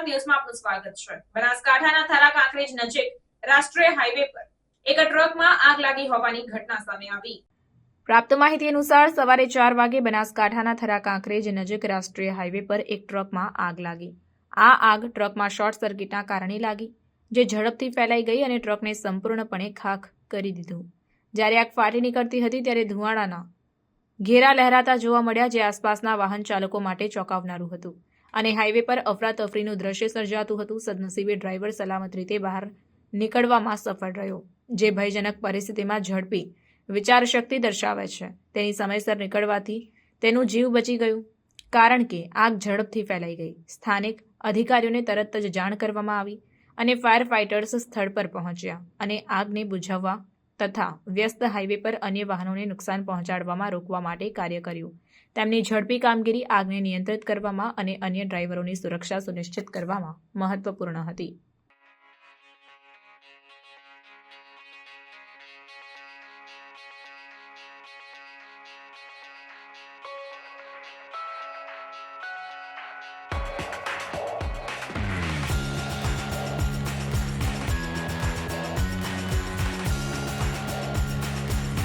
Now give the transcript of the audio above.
નમસ્કાર, ન્યૂઝમાં આપનું સ્વાગત છે। બનાસકાંઠાના થરા કાંકરેજ નજીક રાષ્ટ્રીય હાઈવે પર એક ટ્રકમાં આગ લાગી હોવાની ઘટના સામે આવી। પ્રાપ્ત માહિતી અનુસાર સવારે 4 વાગે બનાસકાંઠાના થરા કાંકરેજ નજીક રાષ્ટ્રીય હાઈવે પર એક ટ્રકમાં આગ લાગી। આ આગ ટ્રકમાં શોર્ટ સર્કિટના કારણે લાગી, જે ઝડપથી ફેલાઈ ગઈ અને ટ્રકને સંપૂર્ણપણે ખાખ કરી દીધું। જ્યારે આગ ફાટી નીકળતી હતી ત્યારે ધુમાડાના ઘેરા લહેરાતા જોવા મળ્યા, જે આસપાસના વાહન ચાલકો માટે ચોંકાવનારું હતું અને હાઈવે પર અફરાતફરીનું દ્રશ્ય સર્જાતું હતું। સદનસીબે ડ્રાઈવર સલામત રીતે બહાર નીકળવામાં સફળ રહ્યો, જે ભયજનક પરિસ્થિતિમાં ઝડપી વિચારશક્તિ દર્શાવે છે। તેની સમયસર નીકળવાથી તેનું જીવ બચી ગયું, કારણ કે આગ ઝડપથી ફેલાઈ ગઈ। સ્થાનિક અધિકારીઓને તરત જ જાણ કરવામાં આવી અને ફાયર ફાઇટર્સ સ્થળ પર પહોંચ્યા અને આગને બુઝાવવા તથા વ્યસ્ત હાઈવે પર અન્ય વાહનોને નુકસાન પહોંચાડવામાં રોકવા માટે કાર્ય કર્યું। તેમની ઝડપી કામગીરી આગને નિયંત્રિત કરવામાં અને અન્ય ડ્રાઈવરોની સુરક્ષા સુનિશ્ચિત કરવામાં મહત્વપૂર્ણ હતી।